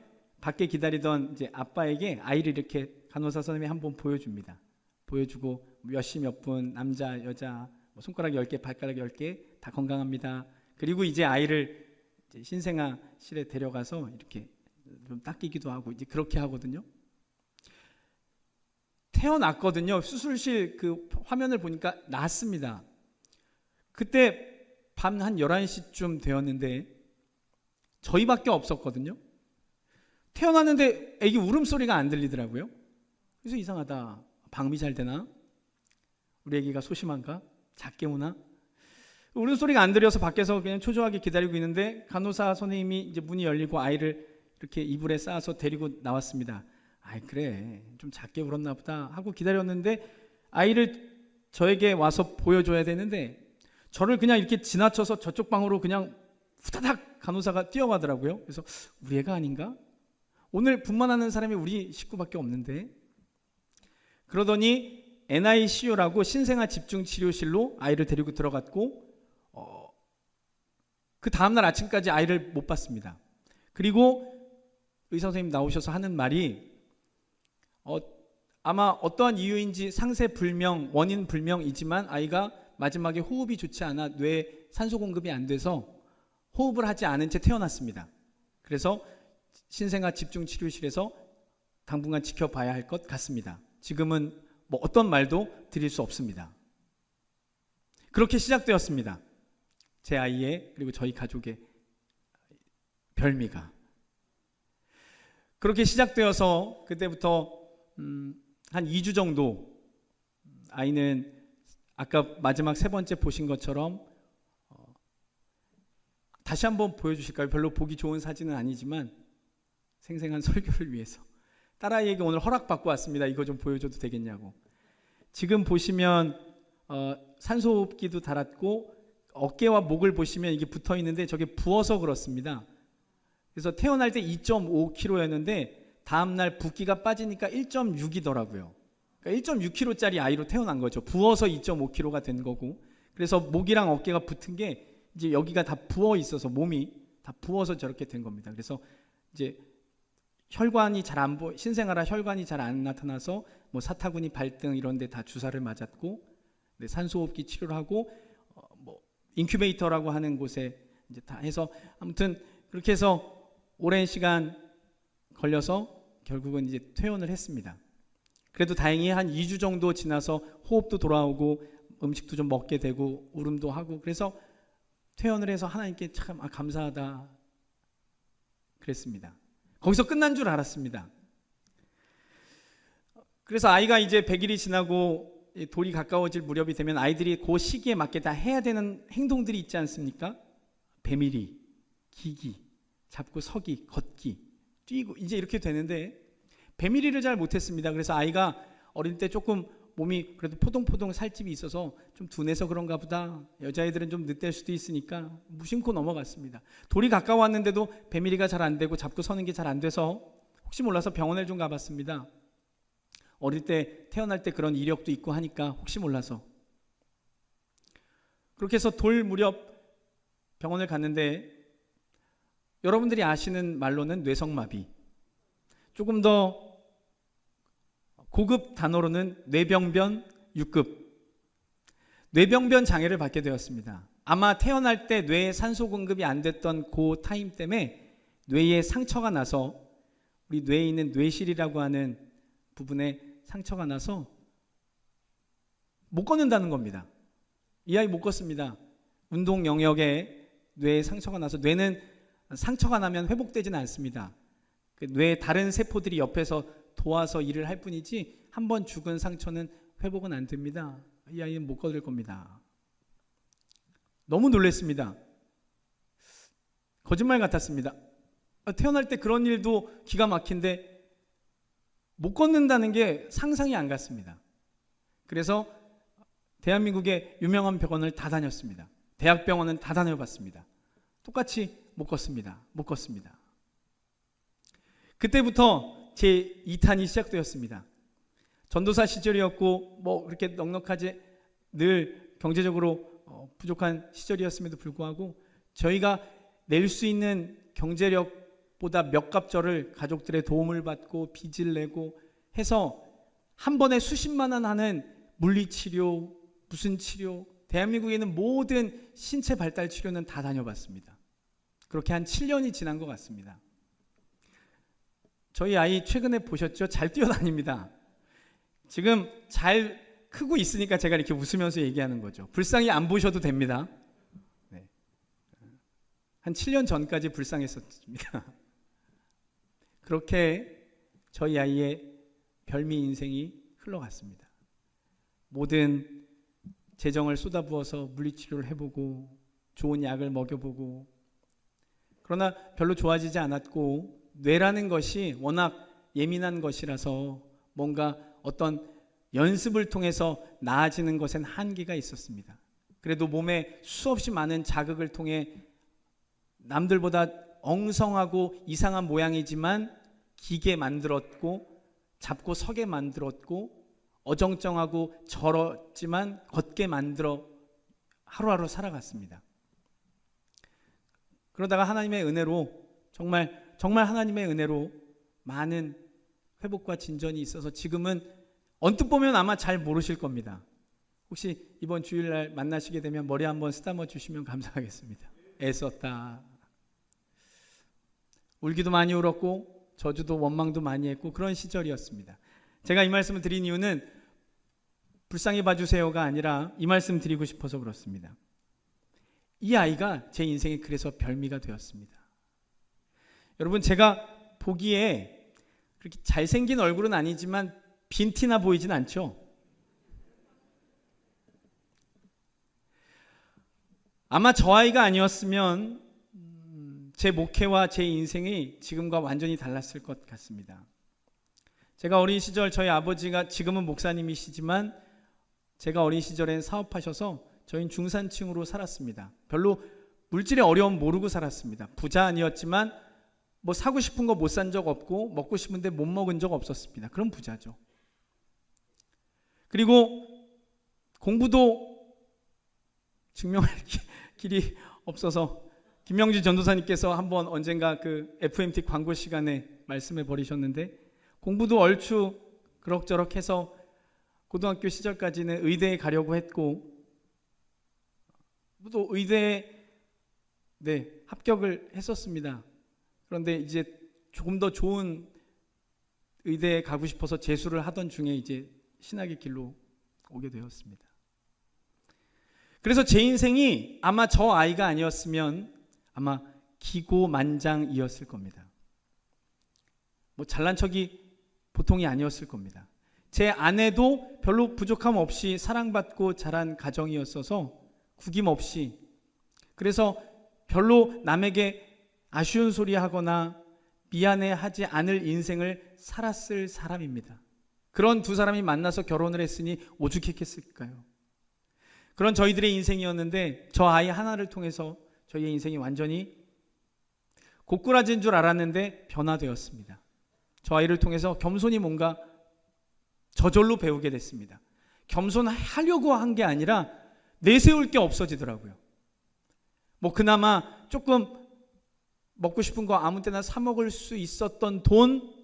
[SPEAKER 1] 밖에 기다리던 이제 아빠에게 아이를 이렇게 간호사 선생님이 한번 보여줍니다. 보여주고 몇 시 몇 분 남자 여자 뭐 손가락 10개 발가락 10개 다 건강합니다. 그리고 이제 아이를 이제 신생아실에 데려가서 이렇게 좀 닦이기도 하고 이제 그렇게 하거든요. 태어났거든요. 수술실 그 화면을 보니까 낳았습니다. 그때 밤 한 11시쯤 되었는데 저희밖에 없었거든요. 태어났는데 애기 울음소리가 안 들리더라고요. 그래서 이상하다. 방미 잘 되나? 우리 애기가 소심한가? 작게 우나? 울음소리가 안 들려서 밖에서 그냥 초조하게 기다리고 있는데 간호사 선생님이 이제 문이 열리고 아이를 이렇게 이불에 싸서 데리고 나왔습니다. 아이 그래 좀 작게 울었나 보다 하고 기다렸는데 아이를 저에게 와서 보여줘야 되는데 저를 그냥 이렇게 지나쳐서 저쪽 방으로 그냥 후다닥 간호사가 뛰어가더라고요. 그래서 우리 애가 아닌가? 오늘 분만하는 사람이 우리 식구밖에 없는데. 그러더니 NICU라고 신생아 집중치료실로 아이를 데리고 들어갔고 그 다음날 아침까지 아이를 못 봤습니다. 그리고 의사 선생님 나오셔서 하는 말이 아마 어떠한 이유인지 상세 불명, 원인 불명이지만 아이가 마지막에 호흡이 좋지 않아 뇌에 산소 공급이 안 돼서 호흡을 하지 않은 채 태어났습니다. 그래서 신생아 집중치료실에서 당분간 지켜봐야 할 것 같습니다. 지금은 뭐 어떤 말도 드릴 수 없습니다. 그렇게 시작되었습니다. 제 아이의 그리고 저희 가족의 별미가. 그렇게 시작되어서 그때부터 한 2주 정도 아이는 아까 마지막 세 번째 보신 것처럼 다시 한번 보여주실까요? 별로 보기 좋은 사진은 아니지만 생생한 설교를 위해서 딸아이에게 오늘 허락받고 왔습니다. 이거 좀 보여줘도 되겠냐고. 지금 보시면 산소호흡기도 달았고 어깨와 목을 보시면 이게 붙어 있는데 저게 부어서 그렇습니다. 그래서 태어날 때 2.5kg였는데 다음날 붓기가 빠지니까 1.6이더라고요. 그러니까 1.6kg짜리 아이로 태어난 거죠. 부어서 2.5kg가 된 거고. 그래서 목이랑 어깨가 붙은 게 이제 여기가 다 부어 있어서 몸이 다 부어서 저렇게 된 겁니다. 그래서 이제 혈관이 잘 안 보여, 신생아라 혈관이 잘 안 나타나서 뭐 사타구니 발등 이런 데 다 주사를 맞았고 네, 산소호흡기 치료를 하고 뭐 인큐베이터라고 하는 곳에 이제 다 해서 아무튼 그렇게 해서 오랜 시간 걸려서 결국은 이제 퇴원을 했습니다. 그래도 다행히 한 2주 정도 지나서 호흡도 돌아오고 음식도 좀 먹게 되고 울음도 하고 그래서 퇴원을 해서 하나님께 참 감사하다 그랬습니다. 거기서 끝난 줄 알았습니다. 그래서 아이가 이제 100일이 지나고 돌이 가까워질 무렵이 되면 아이들이 그 시기에 맞게 다 해야 되는 행동들이 있지 않습니까? 배밀이, 기기, 잡고 서기, 걷기, 뛰고 이제 이렇게 되는데 배밀이를 잘 못했습니다. 그래서 아이가 어릴 때 조금 몸이 그래도 포동포동 살집이 있어서 좀 둔해서 그런가 보다. 여자애들은 좀 늦될 수도 있으니까 무심코 넘어갔습니다. 돌이 가까웠는데도 배밀이가 잘 안 되고 잡고 서는 게 잘 안 돼서 혹시 몰라서 병원을 좀 가봤습니다. 어릴 때 태어날 때 그런 이력도 있고 하니까 혹시 몰라서. 그렇게 해서 돌 무렵 병원을 갔는데 여러분들이 아시는 말로는 뇌성마비, 조금 더 고급 단어로는 뇌병변 6급, 뇌병변 장애를 받게 되었습니다. 아마 태어날 때 뇌에 산소 공급이 안 됐던 그 타임 때문에 뇌에 상처가 나서 우리 뇌에 있는 뇌실이라고 하는 부분에 상처가 나서 못 걷는다는 겁니다. 이 아이 못 걷습니다. 운동 영역에 뇌에 상처가 나서 뇌는 상처가 나면 회복되지는 않습니다. 뇌의 다른 세포들이 옆에서 도와서 일을 할 뿐이지 한 번 죽은 상처는 회복은 안 됩니다. 이 아이는 못 걸을 겁니다. 너무 놀랐습니다. 거짓말 같았습니다. 태어날 때 그런 일도 기가 막힌데 못 걷는다는 게 상상이 안 갔습니다. 그래서 대한민국의 유명한 병원을 다 다녔습니다. 대학병원은 다 다녀봤습니다. 똑같이 못 걷습니다. 못 걷습니다. 그때부터 제 2탄이 시작되었습니다. 전도사 시절이었고 뭐 그렇게 넉넉하지 늘 경제적으로 부족한 시절이었음에도 불구하고 저희가 낼 수 있는 경제력 보다 몇 갑절을 가족들의 도움을 받고 빚을 내고 해서 한 번에 수십만 원 하는 물리치료, 무슨 치료, 대한민국에 있는 모든 신체 발달 치료는 다 다녀봤습니다. 그렇게 한 7년이 지난 것 같습니다. 저희 아이 최근에 보셨죠? 잘 뛰어다닙니다. 지금 잘 크고 있으니까 제가 이렇게 웃으면서 얘기하는 거죠. 불쌍히 안 보셔도 됩니다. 네. 한 7년 전까지 불쌍했었습니다. 그렇게 저희 아이의 별미 인생이 흘러갔습니다. 모든 재정을 쏟아부어서 물리치료를 해보고 좋은 약을 먹여보고, 그러나 별로 좋아지지 않았고, 뇌라는 것이 워낙 예민한 것이라서 뭔가 어떤 연습을 통해서 나아지는 것엔 한계가 있었습니다. 그래도 몸에 수없이 많은 자극을 통해 남들보다 엉성하고 이상한 모양이지만 기게 만들었고, 잡고 서게 만들었고, 어정쩡하고 저렇지만 걷게 만들어 하루하루 살아갔습니다. 그러다가 하나님의 은혜로 정말 하나님의 은혜로 많은 회복과 진전이 있어서 지금은 언뜻 보면 아마 잘 모르실 겁니다. 혹시 이번 주일날 만나시게 되면 머리 한번 쓰다듬어 주시면 감사하겠습니다. 애썼다. 울기도 많이 울었고 저주도 원망도 많이 했고 그런 시절이었습니다. 제가 이 말씀을 드린 이유는 불쌍히 봐주세요가 아니라 이 말씀 드리고 싶어서 그렇습니다. 이 아이가 제 인생에 그래서 별미가 되었습니다. 여러분, 제가 보기에 그렇게 잘생긴 얼굴은 아니지만 빈티나 보이진 않죠? 아마 저 아이가 아니었으면 제 목회와 제 인생이 지금과 완전히 달랐을 것 같습니다. 제가 어린 시절 저희 아버지가 지금은 목사님이시지만 제가 어린 시절엔 사업하셔서 저희는 중산층으로 살았습니다. 별로 물질의 어려움 모르고 살았습니다. 부자 아니었지만 뭐 사고 싶은 거 못 산 적 없고 먹고 싶은데 못 먹은 적 없었습니다. 그럼 부자죠. 그리고 공부도 증명할 길이 없어서 김명지 전도사님께서 한번 언젠가 그 FMT 광고 시간에 말씀해 버리셨는데, 공부도 얼추 그럭저럭 해서 고등학교 시절까지는 의대에 가려고 했고 또 의대에 합격을 했었습니다. 그런데 이제 조금 더 좋은 의대에 가고 싶어서 재수를 하던 중에 이제 신학의 길로 오게 되었습니다. 그래서 제 인생이 아마 저 아이가 아니었으면 아마 기고만장이었을 겁니다. 뭐 잘난 척이 보통이 아니었을 겁니다. 제 아내도 별로 부족함 없이 사랑받고 자란 가정이었어서 구김없이, 그래서 별로 남에게 아쉬운 소리 하거나 미안해하지 않을 인생을 살았을 사람입니다. 그런 두 사람이 만나서 결혼을 했으니 오죽했겠을까요? 그런 저희들의 인생이었는데 저 아이 하나를 통해서 저희의 인생이 완전히 고꾸라진 줄 알았는데 변화되었습니다. 저 아이를 통해서 겸손이 뭔가 저절로 배우게 됐습니다. 겸손하려고 한 게 아니라 내세울 게 없어지더라고요. 뭐 그나마 조금 먹고 싶은 거 아무 때나 사 먹을 수 있었던 돈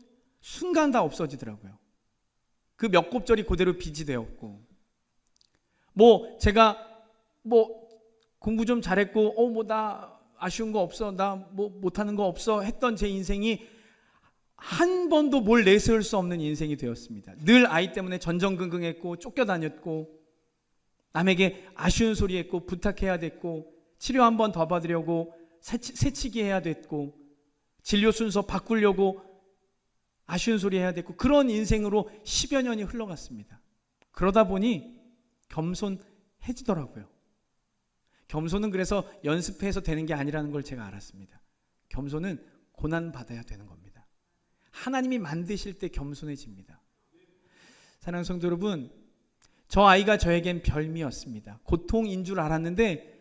[SPEAKER 1] 순간 다 없어지더라고요. 그 몇 곱절이 그대로 빚이 되었고, 뭐 제가 뭐 공부 좀 잘했고 뭐 나 아쉬운 거 없어, 나 뭐 못하는 거 없어 했던 제 인생이 한 번도 뭘 내세울 수 없는 인생이 되었습니다. 늘 아이 때문에 전전긍긍했고 쫓겨다녔고 남에게 아쉬운 소리 했고 부탁해야 됐고 치료 한 번 더 받으려고 새치기 해야 됐고 진료 순서 바꾸려고 아쉬운 소리 해야 됐고, 그런 인생으로 10여 년이 흘러갔습니다. 그러다 보니 겸손해지더라고요. 겸손은 그래서 연습해서 되는 게 아니라는 걸 제가 알았습니다. 겸손은 고난받아야 되는 겁니다. 하나님이 만드실 때 겸손해집니다. 사랑하는 성도 여러분, 저 아이가 저에겐 별미였습니다. 고통인 줄 알았는데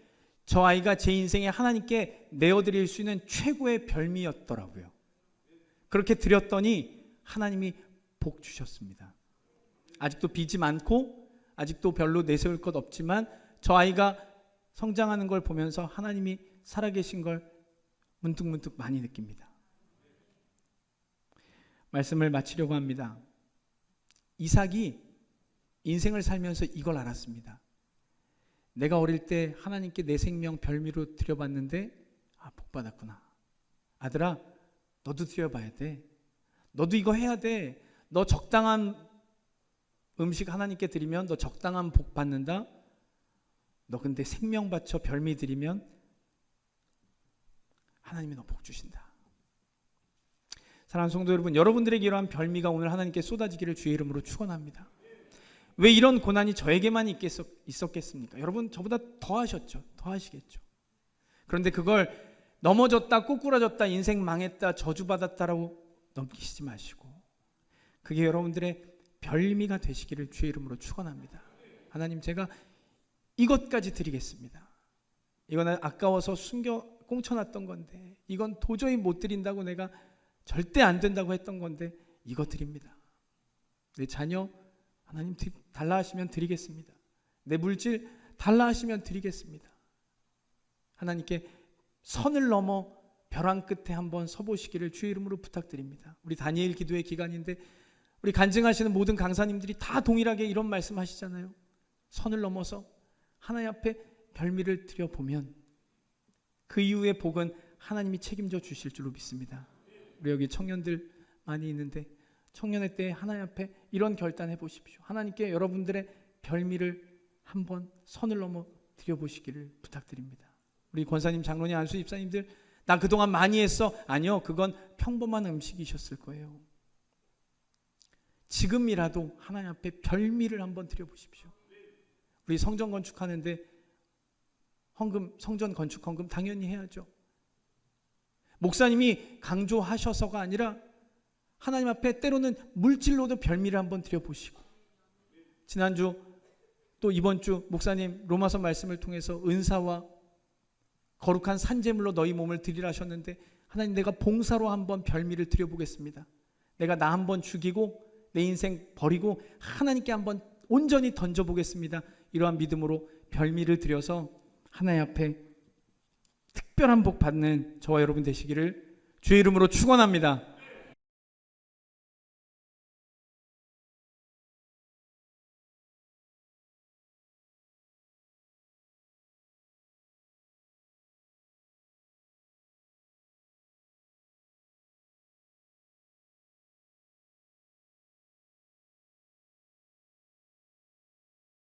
[SPEAKER 1] 저 아이가 제 인생에 하나님께 내어드릴 수 있는 최고의 별미였더라고요. 그렇게 드렸더니 하나님이 복 주셨습니다. 아직도 빚이 많고 아직도 별로 내세울 것 없지만 저 아이가 성장하는 걸 보면서 하나님이 살아계신 걸 문득문득 많이 느낍니다. 말씀을 마치려고 합니다. 이삭이 인생을 살면서 이걸 알았습니다. 내가 어릴 때 하나님께 내 생명 별미로 드려봤는데 복 받았구나. 아들아, 너도 드려봐야 돼. 너도 이거 해야 돼. 너 적당한 음식 하나님께 드리면 너 적당한 복 받는다. 너 근데 생명 바쳐 별미 드리면 하나님이 너 복 주신다. 사랑하는 성도 여러분, 여러분들에게 이러한 별미가 오늘 하나님께 쏟아지기를 주의 이름으로 축원합니다. 왜 이런 고난이 저에게만 있었겠습니까? 여러분 저보다 더 하셨죠. 더 하시겠죠. 그런데 그걸 넘어졌다, 꼬꾸라졌다, 인생 망했다, 저주받았다라고 넘기시지 마시고 그게 여러분들의 별미가 되시기를 주의 이름으로 축원합니다. 하나님, 제가 이것까지 드리겠습니다. 이건 아까워서 꽁쳐놨던 건데, 이건 도저히 못 드린다고 내가 절대 안 된다고 했던 건데 이거 드립니다. 내 자녀 하나님 달라 하시면 드리겠습니다. 내 물질 달라 하시면 드리겠습니다. 하나님께 선을 넘어 벼랑 끝에 한번 서보시기를 주의 이름으로 부탁드립니다. 우리 다니엘 기도의 기간인데 우리 간증하시는 모든 강사님들이 다 동일하게 이런 말씀 하시잖아요. 선을 넘어서 하나님 앞에 별미를 드려보면 그 이후의 복은 하나님이 책임져 주실 줄로 믿습니다. 우리 여기 청년들 많이 있는데 청년의 때에 하나님 앞에 이런 결단해 보십시오. 하나님께 여러분들의 별미를 한번 선을 넘어 드려보시기를 부탁드립니다. 우리 권사님, 장로님, 안수 집사님들, 나 그동안 많이 했어. 아니요, 그건 평범한 음식이셨을 거예요. 지금이라도 하나님 앞에 별미를 한번 드려보십시오. 우리 성전 건축하는데 헌금, 성전 건축 헌금 당연히 해야죠. 목사님이 강조하셔서가 아니라 하나님 앞에 때로는 물질로도 별미를 한번 드려보시고, 지난주 또 이번 주 목사님 로마서 말씀을 통해서 은사와 거룩한 산제물로 너희 몸을 드리라 하셨는데, 하나님, 내가 봉사로 한번 별미를 드려보겠습니다. 내가 나 한번 죽이고 내 인생 버리고 하나님께 한번 온전히 던져보겠습니다. 이러한 믿음으로 별미를 드려서 하나님 앞에 특별한 복 받는 저와 여러분 되시기를 주의 이름으로 축원합니다.